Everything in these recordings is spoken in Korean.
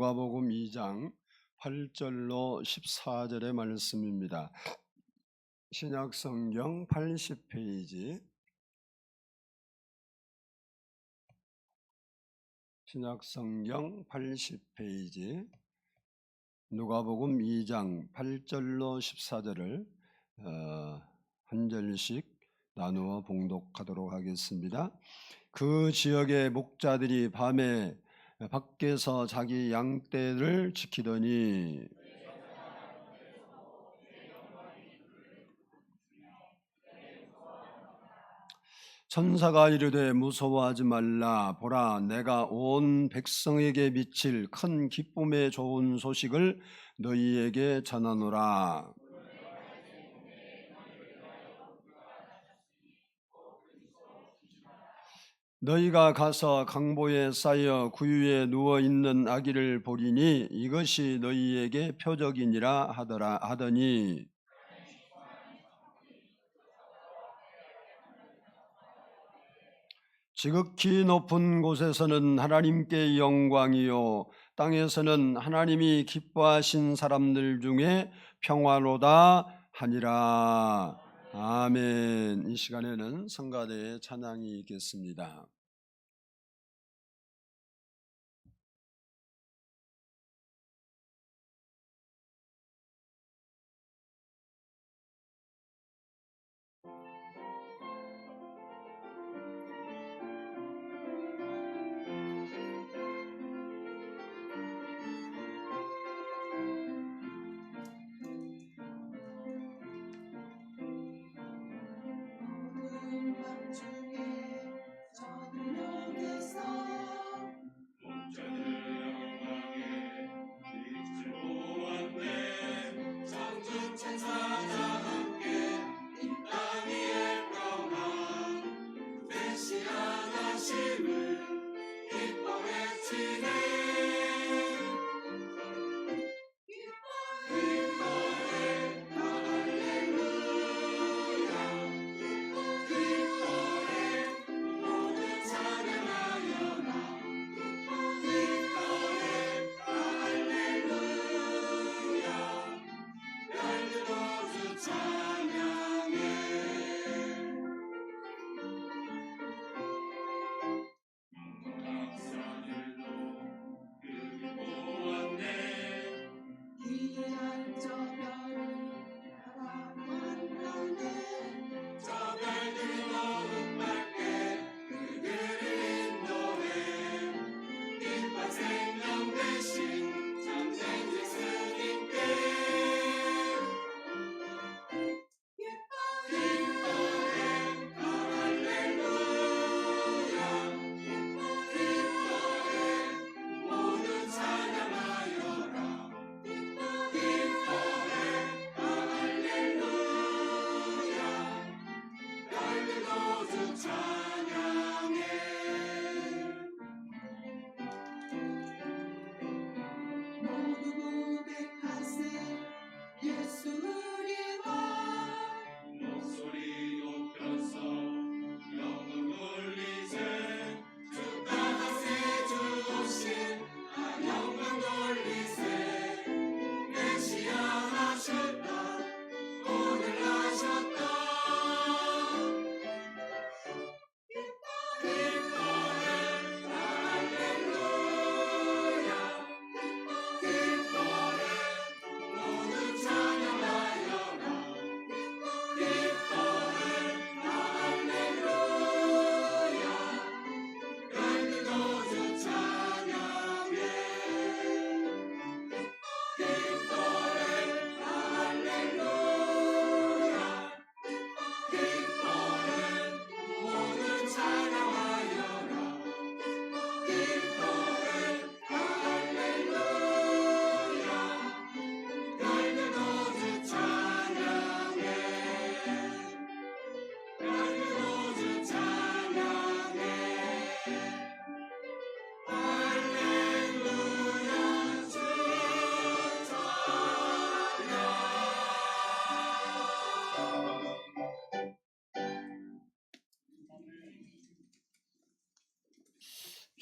누가복음 2장 8절로 14절의 말씀입니다. 신약성경 80페이지 신약성경 80페이지 누가복음 2장 8절로 14절을 한 절씩 나누어 봉독하도록 하겠습니다. 그 지역의 목자들이 밤에 밖에서 자기 양떼를 지키더니 천사가 이르되 무서워하지 말라. 보라, 내가 온 백성에게 미칠 큰 기쁨의 좋은 소식을 너희에게 전하노라. 너희가 가서 강보에 쌓여 구유에 누워 있는 아기를 보리니 이것이 너희에게 표적이니라 하더니 지극히 높은 곳에서는 하나님께 영광이요 땅에서는 하나님이 기뻐하신 사람들 중에 평화로다 하니라. 아멘. 이 시간에는 성가대의 찬양이 있겠습니다.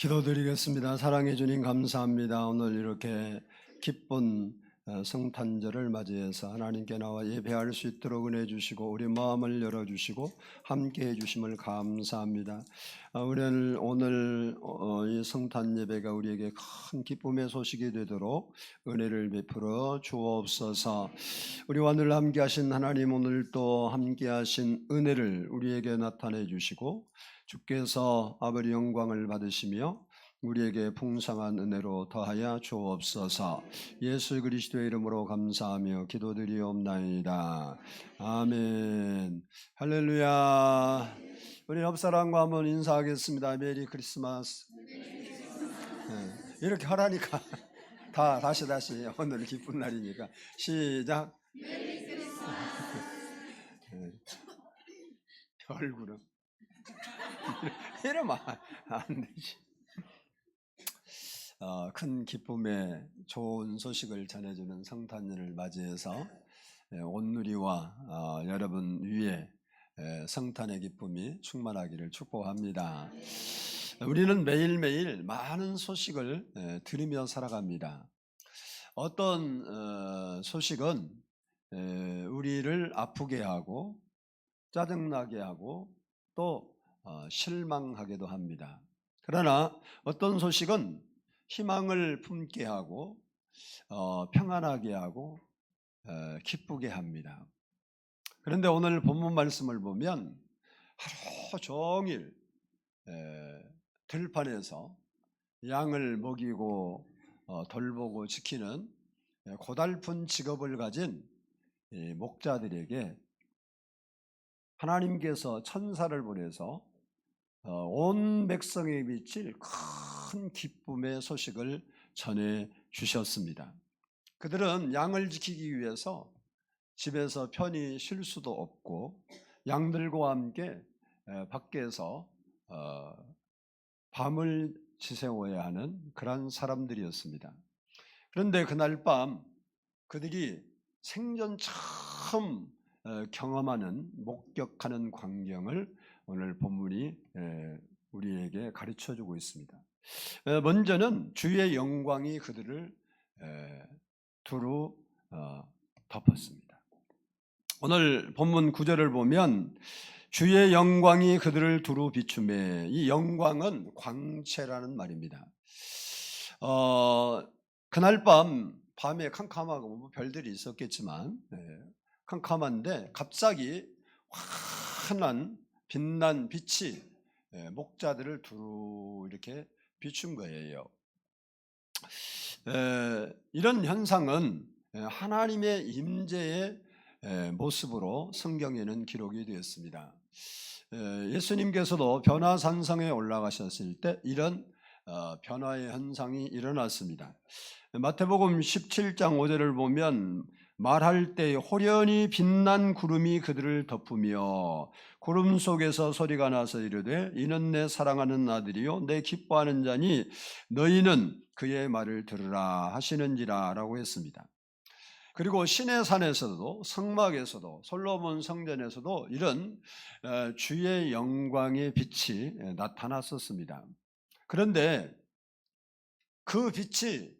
기도드리겠습니다. 사랑해 주님 감사합니다. 오늘 이렇게 기쁜 성탄절을 맞이해서 하나님께 나와 예배할 수 있도록 은혜 주시고 우리 마음을 열어주시고 함께해 주심을 감사합니다. 우리는 오늘 이 성탄 예배가 우리에게 큰 기쁨의 소식이 되도록 은혜를 베풀어 주옵소서. 우리와 늘 함께하신 하나님, 오늘 또 함께하신 은혜를 우리에게 나타내 주시고 주께서 아버지 영광을 받으시며 우리에게 풍성한 은혜로 더하여 주옵소서. 예수 그리스도의 이름으로 감사하며 기도드리옵나이다. 아멘. 할렐루야. 우리 옆사람과 한번 인사하겠습니다. 메리 크리스마스. 네, 이렇게 하라니까 다시 오늘 기쁜 날이니까 시작. 네, 얼굴은 이러면 안 되지. 큰 기쁨의 좋은 소식을 전해주는 성탄절을 맞이해서 온누리와 여러분 위에 성탄의 기쁨이 충만하기를 축복합니다. 우리는 매일매일 많은 소식을 들으며 살아갑니다. 어떤 소식은 우리를 아프게 하고 짜증나게 하고 또 실망하게도 합니다. 그러나 어떤 소식은 희망을 품게 하고 평안하게 하고 기쁘게 합니다. 그런데 오늘 본문 말씀을 보면 하루 종일 들판에서 양을 먹이고 돌보고 지키는 고달픈 직업을 가진 목자들에게 하나님께서 천사를 보내서 온 백성에 비칠 큰 기쁨의 소식을 전해 주셨습니다. 그들은 양을 지키기 위해서 집에서 편히 쉴 수도 없고 양들과 함께 밖에서 밤을 지새워야 하는 그런 사람들이었습니다. 그런데 그날 밤 그들이 생전 처음 경험하는 목격하는 광경을 오늘 본문이 우리에게 가르쳐주고 있습니다. 먼저는 주의 영광이 그들을 두루 덮었습니다. 오늘 본문 9절을 보면 주의 영광이 그들을 두루 비추매, 이 영광은 광채라는 말입니다. 그날 밤에 캄캄하고 별들이 있었겠지만 캄캄한데 갑자기 환한 빛난 빛이 목자들을 두루 이렇게 비춘 거예요. 이런 현상은 하나님의 임재의 모습으로 성경에는 기록이 되었습니다. 예수님께서도 변화산성에 올라가셨을 때 이런 변화의 현상이 일어났습니다. 마태복음 17장 5절을 보면 말할 때 호련히 빛난 구름이 그들을 덮으며 구름 속에서 소리가 나서 이르되 이는 내 사랑하는 아들이요 내 기뻐하는 자니 너희는 그의 말을 들으라 하시는지라 라고 했습니다. 그리고 시내산에서도 성막에서도 솔로몬 성전에서도 이런 주의 영광의 빛이 나타났었습니다. 그런데 그 빛이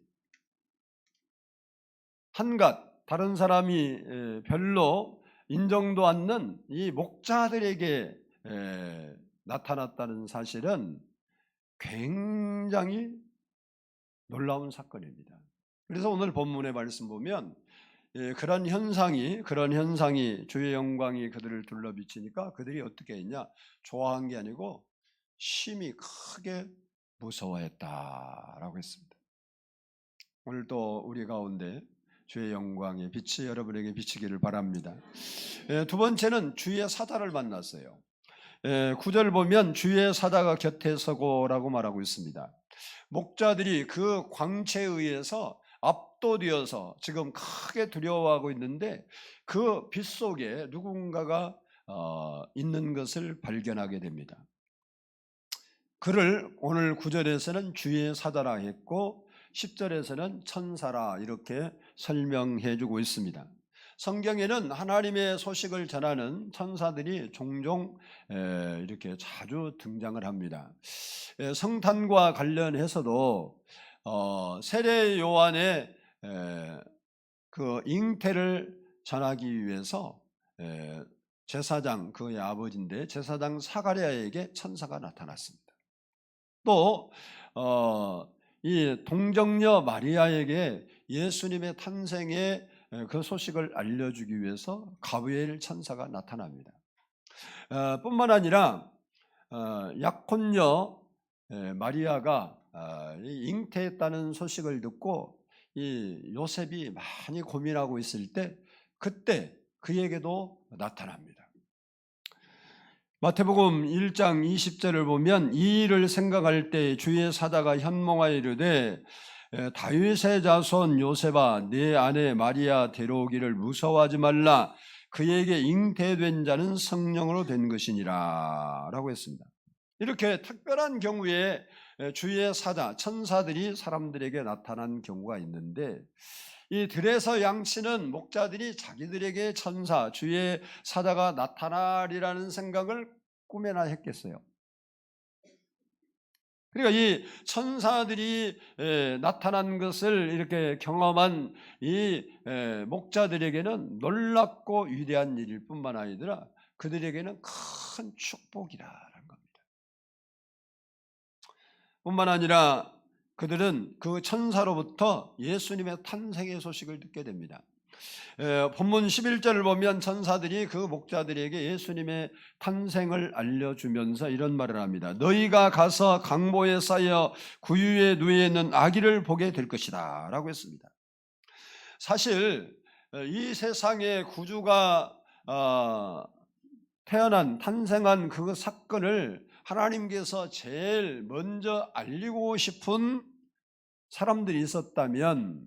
한갓 다른 사람이 별로 인정도 않는 이 목자들에게 나타났다는 사실은 굉장히 놀라운 사건입니다. 그래서 오늘 본문의 말씀 보면 그런 현상이 주의 영광이 그들을 둘러 비치니까 그들이 어떻게 했냐? 좋아한 게 아니고 심히 크게 무서워했다라고 했습니다. 오늘 또 우리 가운데 주의 영광의 빛이 여러분에게 비치기를 바랍니다. 두 번째는 주의 사자를 만났어요. 9절 보면 주의 사자가 곁에 서고라고 말하고 있습니다. 목자들이 그 광채에 의해서 압도되어서 지금 크게 두려워하고 있는데 그 빛 속에 누군가가 있는 것을 발견하게 됩니다. 그를 오늘 9절에서는 주의 사자라 했고 10절에서는 천사라 이렇게 설명해 주고 있습니다. 성경에는 하나님의 소식을 전하는 천사들이 종종 이렇게 자주 등장을 합니다. 성탄과 관련해서도 세례 요한의 그 잉태를 전하기 위해서 제사장, 그의 아버지인데 제사장 사가랴에게 천사가 나타났습니다. 또 이 동정녀 마리아에게 예수님의 탄생의 그 소식을 알려주기 위해서 가브리엘 천사가 나타납니다. 뿐만 아니라 약혼녀 마리아가 잉태했다는 소식을 듣고 이 요셉이 많이 고민하고 있을 때 그때 그에게도 나타납니다. 마태복음 1장 20절을 보면 이 일을 생각할 때 주의 사자가 현몽하여 이르되 다윗의 자손 요셉아 네 아내 마리아 데려오기를 무서워하지 말라 그에게 잉태된 자는 성령으로 된 것이니라 라고 했습니다. 이렇게 특별한 경우에 주의 사자 천사들이 사람들에게 나타난 경우가 있는데 이 들에서 양치는 목자들이 자기들에게 천사 주의 사자가 나타나리라는 생각을 꿈에나 했겠어요. 그러니까 이 천사들이 나타난 것을 이렇게 경험한 이 목자들에게는 놀랍고 위대한 일일 뿐만 아니라 그들에게는 큰 축복이라는 겁니다. 뿐만 아니라 그들은 그 천사로부터 예수님의 탄생의 소식을 듣게 됩니다. 본문 11절을 보면 천사들이 그 목자들에게 예수님의 탄생을 알려주면서 이런 말을 합니다. 너희가 가서 강보에 쌓여 구유에 누워 있는 아기를 보게 될 것이다 라고 했습니다. 사실 이 세상에 구주가 탄생한 그 사건을 하나님께서 제일 먼저 알리고 싶은 사람들이 있었다면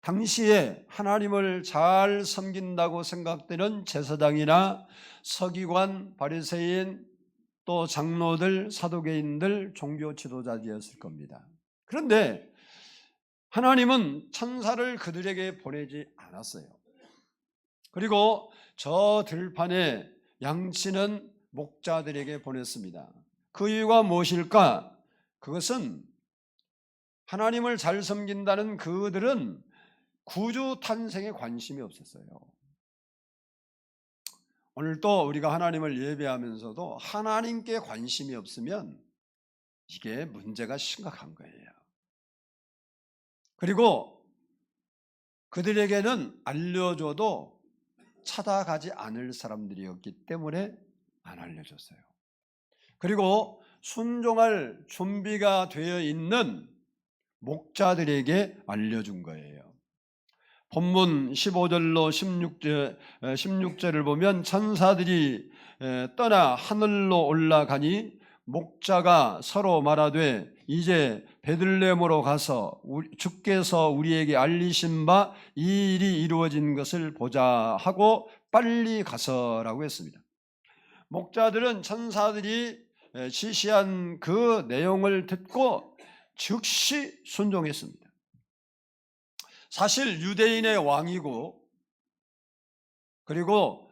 당시에 하나님을 잘 섬긴다고 생각되는 제사장이나 서기관, 바리새인, 또 장로들, 사두개인들, 종교 지도자들이었을 겁니다. 그런데 하나님은 천사를 그들에게 보내지 않았어요. 그리고 저 들판에 양치는 목자들에게 보냈습니다. 그 이유가 무엇일까? 그것은 하나님을 잘 섬긴다는 그들은 구주 탄생에 관심이 없었어요. 오늘도 우리가 하나님을 예배하면서도 하나님께 관심이 없으면 이게 문제가 심각한 거예요. 그리고 그들에게는 알려줘도 찾아가지 않을 사람들이었기 때문에 안 알려줬어요. 그리고 순종할 준비가 되어 있는 목자들에게 알려준 거예요. 본문 15절로 16절을 보면 천사들이 떠나 하늘로 올라가니 목자가 서로 말하되 이제 베들레헴으로 가서 주께서 우리에게 알리신 바 이 일이 이루어진 것을 보자 하고 빨리 가서라고 했습니다. 목자들은 천사들이 지시한 그 내용을 듣고 즉시 순종했습니다. 사실 유대인의 왕이고 그리고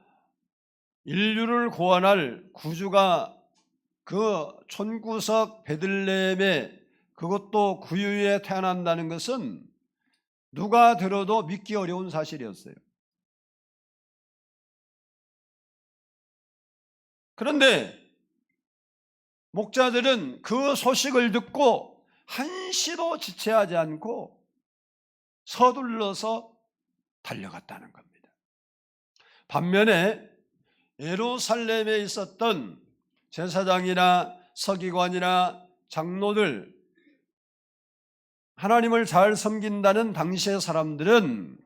인류를 구원할 구주가 그 촌구석 베들레헴에 그것도 구유에 태어난다는 것은 누가 들어도 믿기 어려운 사실이었어요. 그런데 목자들은 그 소식을 듣고 한시도 지체하지 않고 서둘러서 달려갔다는 겁니다. 반면에 예루살렘에 있었던 제사장이나 서기관이나 장로들, 하나님을 잘 섬긴다는 당시의 사람들은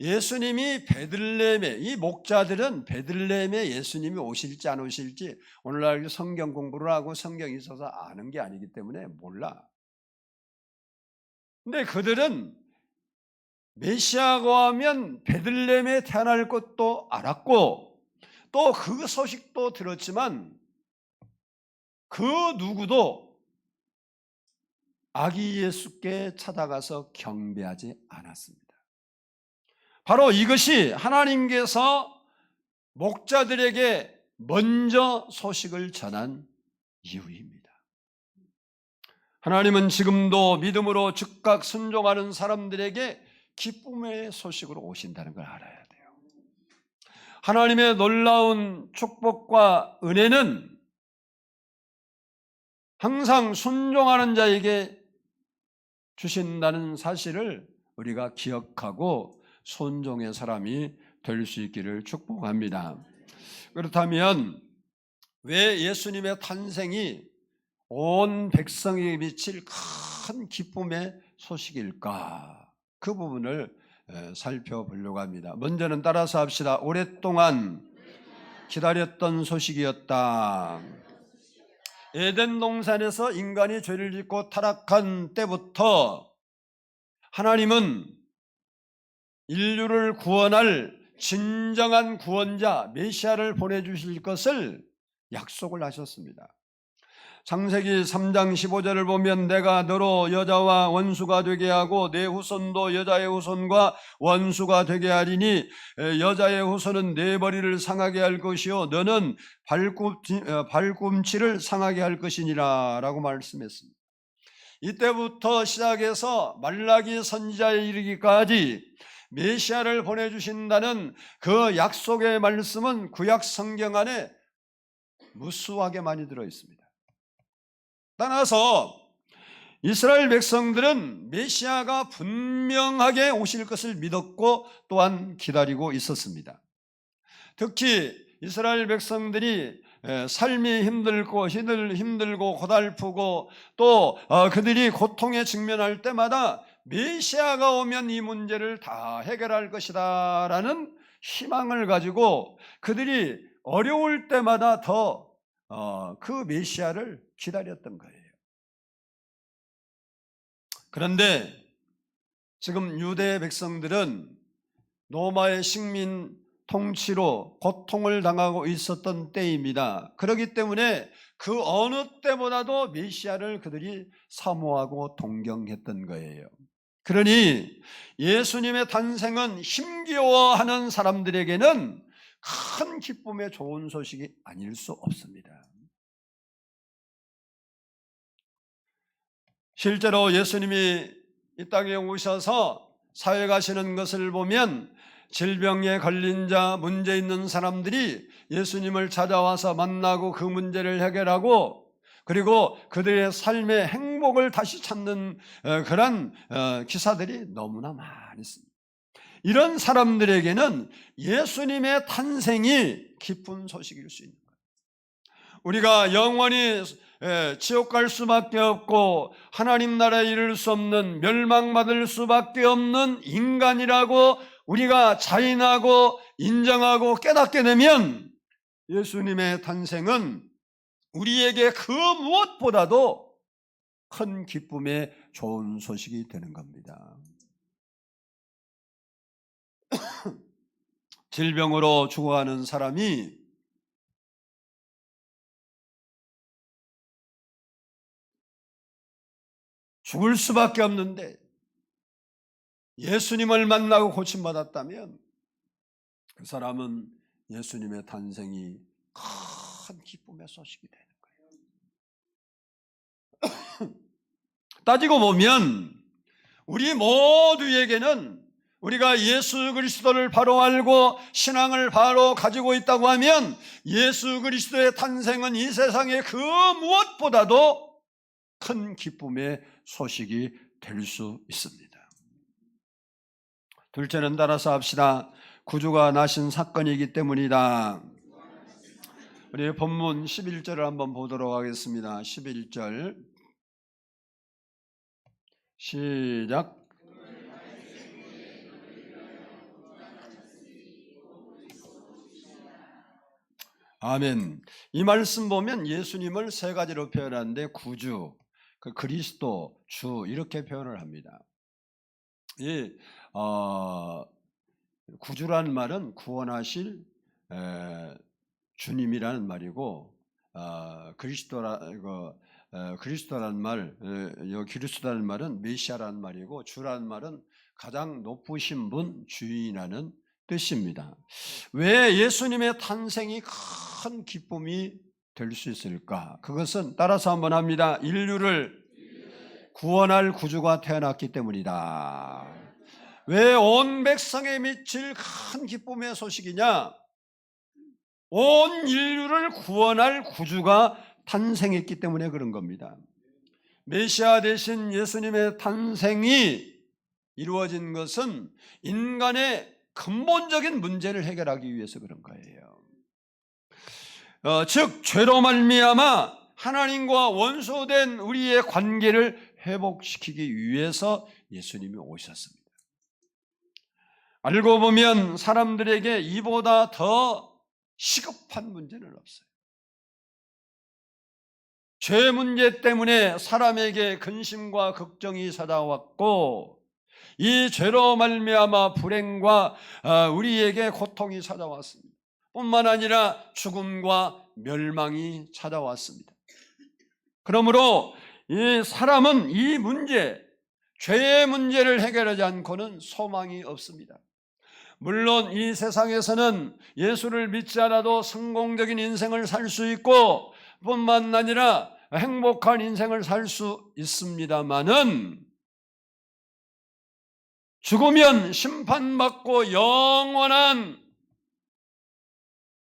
예수님이 베들레헴에, 이 목자들은 베들레헴에 예수님이 오실지 안 오실지 오늘날 성경 공부를 하고 성경이 있어서 아는 게 아니기 때문에 몰라. 근데 그들은 메시아가 하면 베들레헴에 태어날 것도 알았고 또 그 소식도 들었지만 그 누구도 아기 예수께 찾아가서 경배하지 않았습니다. 바로 이것이 하나님께서 목자들에게 먼저 소식을 전한 이유입니다. 하나님은 지금도 믿음으로 즉각 순종하는 사람들에게 기쁨의 소식으로 오신다는 걸 알아야 돼요. 하나님의 놀라운 축복과 은혜는 항상 순종하는 자에게 주신다는 사실을 우리가 기억하고 순종의 사람이 될 수 있기를 축복합니다. 그렇다면 왜 예수님의 탄생이 온 백성에게 미칠 큰 기쁨의 소식일까? 그 부분을 살펴보려고 합니다. 먼저는 따라서 합시다. 오랫동안 기다렸던 소식이었다. 에덴 동산에서 인간이 죄를 짓고 타락한 때부터 하나님은 인류를 구원할 진정한 구원자 메시아를 보내주실 것을 약속을 하셨습니다. 창세기 3장 15절을 보면 내가 너로 여자와 원수가 되게 하고 내 후손도 여자의 후손과 원수가 되게 하리니 여자의 후손은 내 머리를 상하게 할 것이요 너는 발꿈치를 상하게 할 것이니라 라고 말씀했습니다. 이때부터 시작해서 말라기 선지자에 이르기까지 메시아를 보내주신다는 그 약속의 말씀은 구약 성경 안에 무수하게 많이 들어있습니다. 따라서 이스라엘 백성들은 메시아가 분명하게 오실 것을 믿었고 또한 기다리고 있었습니다. 특히 이스라엘 백성들이 삶이 힘들고 고달프고 또 그들이 고통에 직면할 때마다 메시아가 오면 이 문제를 다 해결할 것이다 라는 희망을 가지고 그들이 어려울 때마다 더 그 메시아를 기다렸던 거예요. 그런데 지금 유대 백성들은 로마의 식민 통치로 고통을 당하고 있었던 때입니다. 그렇기 때문에 그 어느 때보다도 메시아를 그들이 사모하고 동경했던 거예요. 그러니 예수님의 탄생은 힘겨워하는 사람들에게는 큰 기쁨의 좋은 소식이 아닐 수 없습니다. 실제로 예수님이 이 땅에 오셔서 사역하시는 것을 보면 질병에 걸린 자, 문제 있는 사람들이 예수님을 찾아와서 만나고 그 문제를 해결하고 그리고 그들의 삶의 행복을 다시 찾는 그런 기사들이 너무나 많이 있습니다. 이런 사람들에게는 예수님의 탄생이 기쁜 소식일 수 있는 거예요. 우리가 영원히 지옥 갈 수밖에 없고 하나님 나라에 이를 수 없는 멸망받을 수밖에 없는 인간이라고 우리가 자인하고 인정하고 깨닫게 되면 예수님의 탄생은 우리에게 그 무엇보다도 큰 기쁨의 좋은 소식이 되는 겁니다. 질병으로 죽어가는 사람이 죽을 수밖에 없는데 예수님을 만나고 고침받았다면 그 사람은 예수님의 탄생이 큰 기쁨의 소식이 되는 거예요. 따지고 보면 우리 모두에게는 우리가 예수 그리스도를 바로 알고 신앙을 바로 가지고 있다고 하면 예수 그리스도의 탄생은 이 세상의 그 무엇보다도 큰 기쁨의 소식이 될 수 있습니다. 둘째는 따라서 합시다. 구주가 나신 사건이기 때문이다. 우리 본문 11절을 한번 보도록 하겠습니다. 11절 시작. 아멘. 이 말씀 보면 예수님을 세 가지로 표현하는데 구주, 그리스도, 주 이렇게 표현을 합니다. 이 구주라는 말은 구원하실 주님이라는 말이고 그리스도라 그리스도라는 말, 그리스도라는 말은 메시아라는 말이고 주라는 말은 가장 높으신 분, 주인이라는 뜻입니다. 왜 예수님의 탄생이 큰 기쁨이 될 수 있을까? 그것은 따라서 한번 합니다. 인류를 구원할 구주가 태어났기 때문이다. 왜 온 백성에 미칠 큰 기쁨의 소식이냐? 온 인류를 구원할 구주가 탄생했기 때문에 그런 겁니다. 메시아 대신 예수님의 탄생이 이루어진 것은 인간의 근본적인 문제를 해결하기 위해서 그런 거예요. 즉 죄로 말미암아 하나님과 원수된 우리의 관계를 회복시키기 위해서 예수님이 오셨습니다. 알고 보면 사람들에게 이보다 더 시급한 문제는 없어요. 죄 문제 때문에 사람에게 근심과 걱정이 찾아왔고 이 죄로 말미암아 불행과 우리에게 고통이 찾아왔습니다. 뿐만 아니라 죽음과 멸망이 찾아왔습니다. 그러므로 이 사람은 이 문제, 죄의 문제를 해결하지 않고는 소망이 없습니다. 물론 이 세상에서는 예수를 믿지 않아도 성공적인 인생을 살 수 있고 뿐만 아니라 행복한 인생을 살 수 있습니다마는 죽으면 심판받고 영원한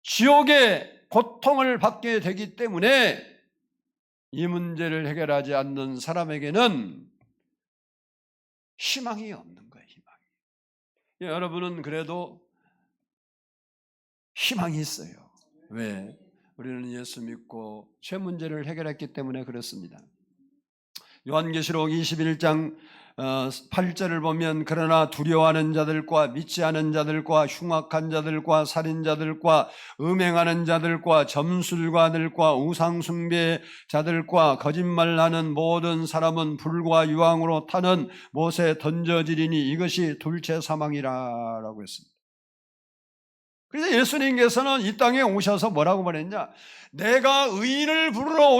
지옥의 고통을 받게 되기 때문에 이 문제를 해결하지 않는 사람에게는 희망이 없는 거예요. 희망이. 여러분은 그래도 희망이 있어요. 왜? 우리는 예수 믿고 죄 문제를 해결했기 때문에 그렇습니다. 요한계시록 21장 8절을 보면 그러나 두려워하는 자들과 믿지 않은 자들과 흉악한 자들과 살인자들과 음행하는 자들과 점술가들과 우상숭배 자들과 거짓말하는 모든 사람은 불과 유황으로 타는 못에 던져지리니 이것이 둘째 사망이라고 했습니다. 그래서 예수님께서는 이 땅에 오셔서 뭐라고 말했냐? 내가 의인을 부르러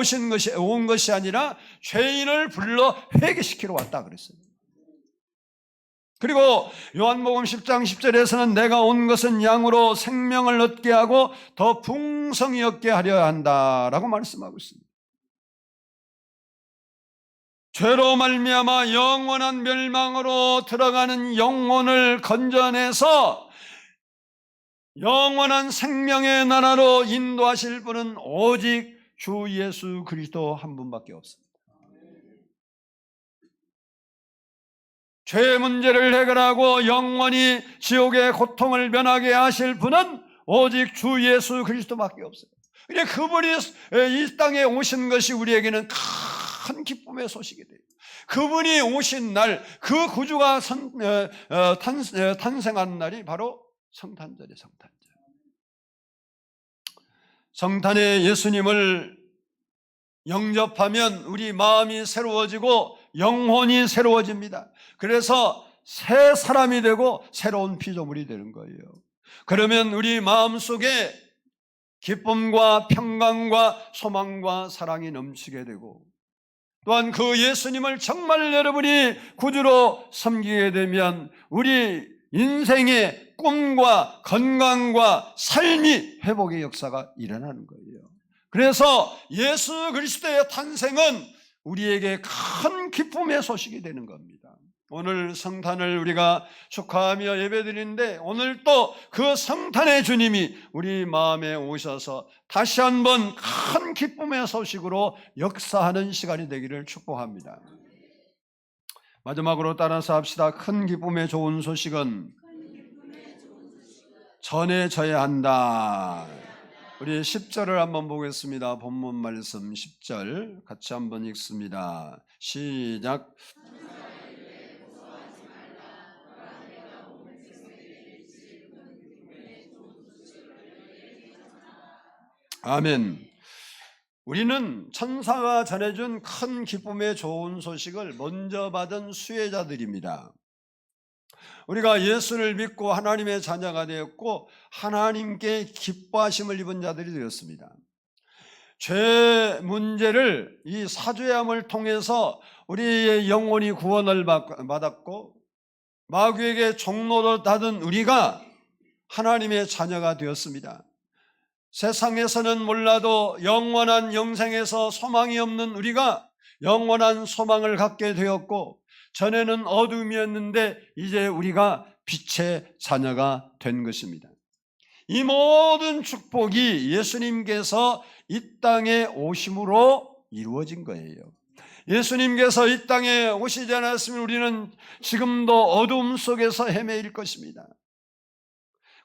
온 것이 아니라 죄인을 불러 회개시키러 왔다 그랬어요. 그리고 요한복음 10장 10절에서는 내가 온 것은 양으로 생명을 얻게 하고 더 풍성히 얻게 하려 한다라고 말씀하고 있습니다. 죄로 말미암아 영원한 멸망으로 들어가는 영혼을 건져내서 영원한 생명의 나라로 인도하실 분은 오직 주 예수 그리스도 한 분밖에 없습니다. 죄의 문제를 해결하고 영원히 지옥의 고통을 면하게 하실 분은 오직 주 예수 그리스도밖에 없어요. 그러니까 그분이 이 땅에 오신 것이 우리에게는 큰 기쁨의 소식이 돼요. 그분이 오신 날, 그 구주가 탄생한 날이 바로 성탄절이에요. 성탄절. 성탄에 예수님을 영접하면 우리 마음이 새로워지고 영혼이 새로워집니다. 그래서 새 사람이 되고 새로운 피조물이 되는 거예요. 그러면 우리 마음속에 기쁨과 평강과 소망과 사랑이 넘치게 되고 또한 그 예수님을 정말 여러분이 구주로 섬기게 되면 우리 인생의 꿈과 건강과 삶이 회복의 역사가 일어나는 거예요. 그래서 예수 그리스도의 탄생은 우리에게 큰 기쁨의 소식이 되는 겁니다. 오늘 성탄을 우리가 축하하며 예배드리는데 오늘 또 그 성탄의 주님이 우리 마음에 오셔서 다시 한번 큰 기쁨의 소식으로 역사하는 시간이 되기를 축복합니다. 마지막으로 따라서 합시다. 큰 기쁨의 좋은 소식은 전해져야 한다. 우리 10절을 한번 보겠습니다. 본문 말씀 10절 같이 한번 읽습니다. 시작. 아멘. 우리는 천사가 전해준 큰 기쁨의 좋은 소식을 먼저 받은 수혜자들입니다. 우리가 예수를 믿고 하나님의 자녀가 되었고 하나님께 기뻐하심을 입은 자들이 되었습니다. 죄 문제를 이 사죄함을 통해서 우리의 영혼이 구원을 받았고 마귀에게 종로를 닫은 우리가 하나님의 자녀가 되었습니다. 세상에서는 몰라도 영원한 영생에서 소망이 없는 우리가 영원한 소망을 갖게 되었고, 전에는 어둠이었는데 이제 우리가 빛의 자녀가 된 것입니다. 이 모든 축복이 예수님께서 이 땅에 오심으로 이루어진 거예요. 예수님께서 이 땅에 오시지 않았으면 우리는 지금도 어둠 속에서 헤매일 것입니다.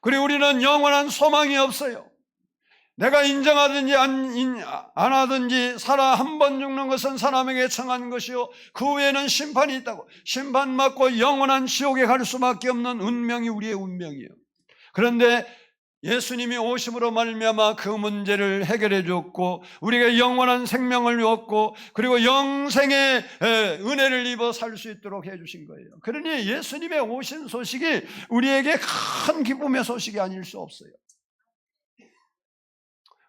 그리고 우리는 영원한 소망이 없어요. 내가 인정하든지 안 하든지 살아 한 번 죽는 것은 사람에게 청한 것이요 그 후에는 심판이 있다고, 심판받고 영원한 지옥에 갈 수밖에 없는 운명이 우리의 운명이에요. 그런데 예수님이 오심으로 말미암아 그 문제를 해결해 줬고 우리가 영원한 생명을 얻고 그리고 영생의 은혜를 입어 살 수 있도록 해 주신 거예요. 그러니 예수님의 오신 소식이 우리에게 큰 기쁨의 소식이 아닐 수 없어요.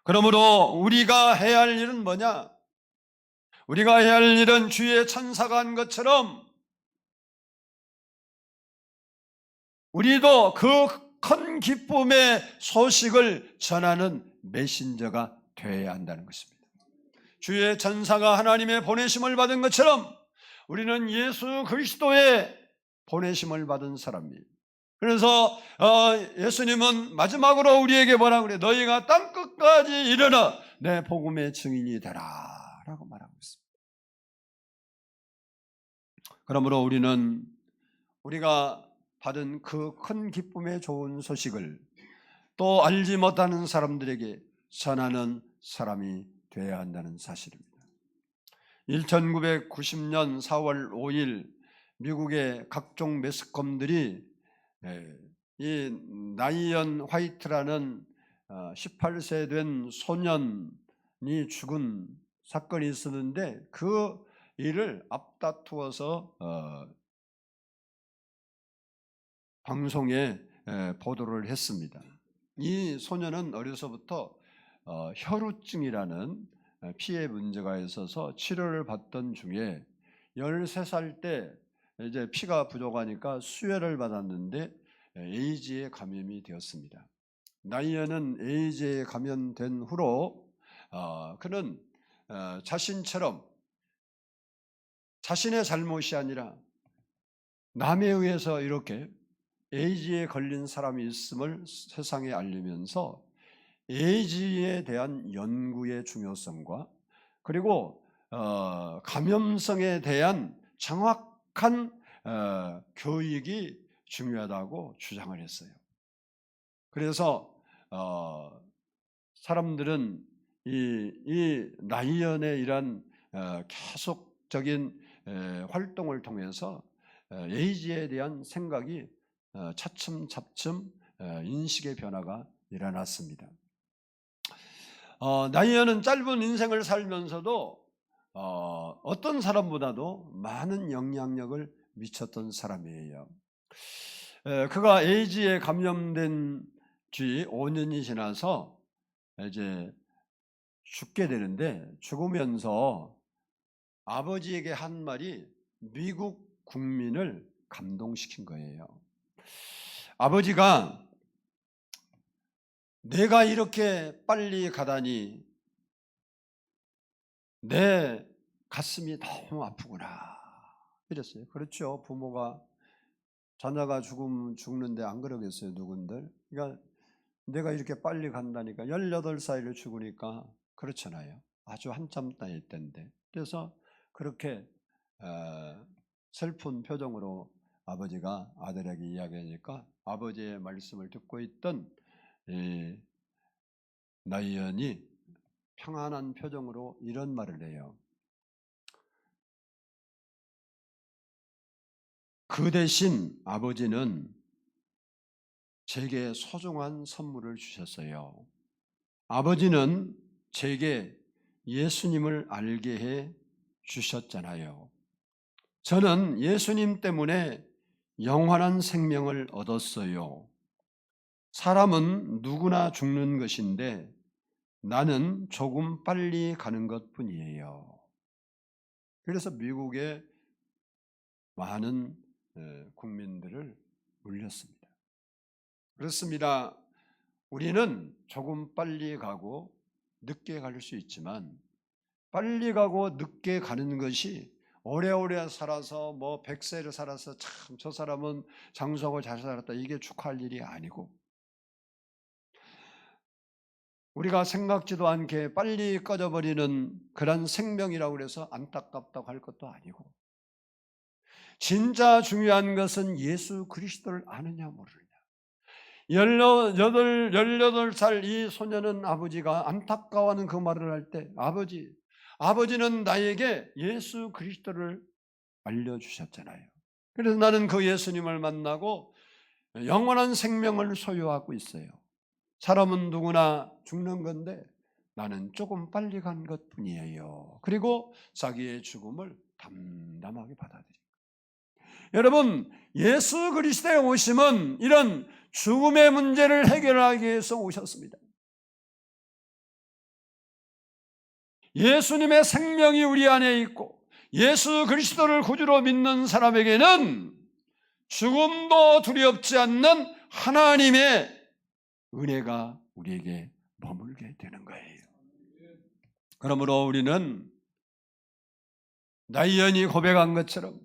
그러므로 우리가 해야 할 일은 뭐냐? 우리가 해야 할 일은 주의 천사가 한 것처럼 우리도 그 큰 기쁨의 소식을 전하는 메신저가 되어야 한다는 것입니다. 주의 천사가 하나님의 보내심을 받은 것처럼 우리는 예수 그리스도의 보내심을 받은 사람입니다. 그래서 예수님은 마지막으로 우리에게 뭐라고 그래요? 너희가 땅끝까지 이르러 내 복음의 증인이 되라 라고 말하고 있습니다. 그러므로 우리는 우리가 받은 그 큰 기쁨의 좋은 소식을 또 알지 못하는 사람들에게 전하는 사람이 되어야 한다는 사실입니다. 1990년 4월 5일 미국의 각종 매스컴들이 이 나이언 화이트라는 18세 된 소년이 죽은 사건이 있었는데 그 일을 앞다투어서 방송에 보도를 했습니다. 이 소년은 어려서부터 혈우증이라는 피해 문제가 있어서 치료를 받던 중에 13살 때 이제 피가 부족하니까 수혈을 받았는데 에이즈에 감염이 되었습니다. 나이언은 에이즈에 감염된 후로 그는 자신처럼 자신의 잘못이 아니라 남에 의해서 이렇게 에이즈에 걸린 사람이 있음을 세상에 알리면서 에이즈에 대한 연구의 중요성과 그리고 감염성에 대한 정확한 교육이 중요하다고 주장을 했어요. 그래서 사람들은 이 나이언의 이런 계속적인 활동을 통해서 에이즈에 대한 생각이 차츰차츰 인식의 변화가 일어났습니다. 나이언은 짧은 인생을 살면서도 어떤 사람보다도 많은 영향력을 미쳤던 사람이에요. 그가 에이즈에 감염된 지 5년이 지나서 이제 죽게 되는데 죽으면서 아버지에게 한 말이 미국 국민을 감동시킨 거예요. 아버지가 내가 이렇게 빨리 가다니 내 가슴이 너무 아프구나 이랬어요. 그렇죠. 부모가 자녀가 죽는데 안 그러겠어요, 누군들. 그러니까 내가 이렇게 빨리 간다니까 18살에 죽으니까 그렇잖아요. 아주 한참 나이 때인데. 그래서 그렇게 슬픈 표정으로 아버지가 아들에게 이야기하니까 아버지의 말씀을 듣고 있던 이 나이언이 평안한 표정으로 이런 말을 해요. 그 대신 아버지는 제게 소중한 선물을 주셨어요. 아버지는 제게 예수님을 알게 해 주셨잖아요. 저는 예수님 때문에 영원한 생명을 얻었어요. 사람은 누구나 죽는 것인데 나는 조금 빨리 가는 것뿐이에요. 그래서 미국의 많은 국민들을 울렸습니다. 그렇습니다. 우리는 조금 빨리 가고 늦게 갈 수 있지만 빨리 가고 늦게 가는 것이 오래오래 살아서 100세를 살아서 참 저 사람은 장수하고 잘 살았다 이게 축하할 일이 아니고, 우리가 생각지도 않게 빨리 꺼져버리는 그런 생명이라고 해서 안타깝다고 할 것도 아니고, 진짜 중요한 것은 예수 그리스도를 아느냐 모르느냐. 18살 이 소년은 아버지가 안타까워하는 그 말을 할 때 아버지는 나에게 예수 그리스도를 알려주셨잖아요. 그래서 나는 그 예수님을 만나고 영원한 생명을 소유하고 있어요. 사람은 누구나 죽는 건데 나는 조금 빨리 간 것뿐이에요. 그리고 자기의 죽음을 담담하게 받아들입니다. 여러분, 예수 그리스도의 오심은 이런 죽음의 문제를 해결하기 위해서 오셨습니다. 예수님의 생명이 우리 안에 있고 예수 그리스도를 구주로 믿는 사람에게는 죽음도 두렵지 않는 하나님의 은혜가 우리에게 머물게 되는 거예요. 그러므로 우리는 나이언이 고백한 것처럼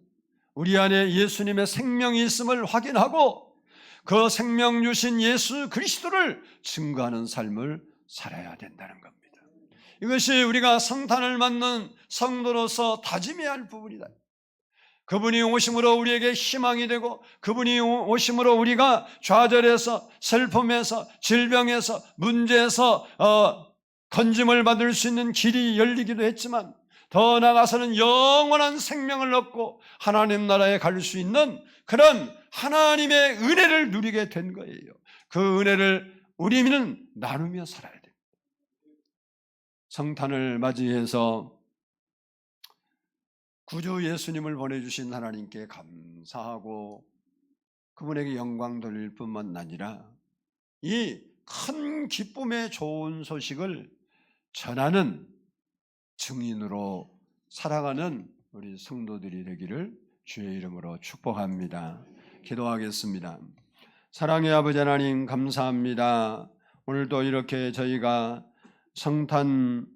우리 안에 예수님의 생명이 있음을 확인하고 그 생명 주신 예수 그리스도를 증거하는 삶을 살아야 된다는 겁니다. 이것이 우리가 성탄을 맞는 성도로서 다짐해야 할 부분이다. 그분이 오심으로 우리에게 희망이 되고 그분이 오심으로 우리가 좌절에서 슬픔에서 질병에서 문제에서 건짐을 받을 수 있는 길이 열리기도 했지만 더 나아가서는 영원한 생명을 얻고 하나님 나라에 갈 수 있는 그런 하나님의 은혜를 누리게 된 거예요. 그 은혜를 우리는 나누며 살아야 됩니다. 성탄을 맞이해서 구주 예수님을 보내주신 하나님께 감사하고 그분에게 영광 돌릴 뿐만 아니라 이 큰 기쁨의 좋은 소식을 전하는 증인으로 살아가는 우리 성도들이 되기를 주의 이름으로 축복합니다. 기도하겠습니다. 사랑의 아버지 하나님 감사합니다. 오늘도 이렇게 저희가 성탄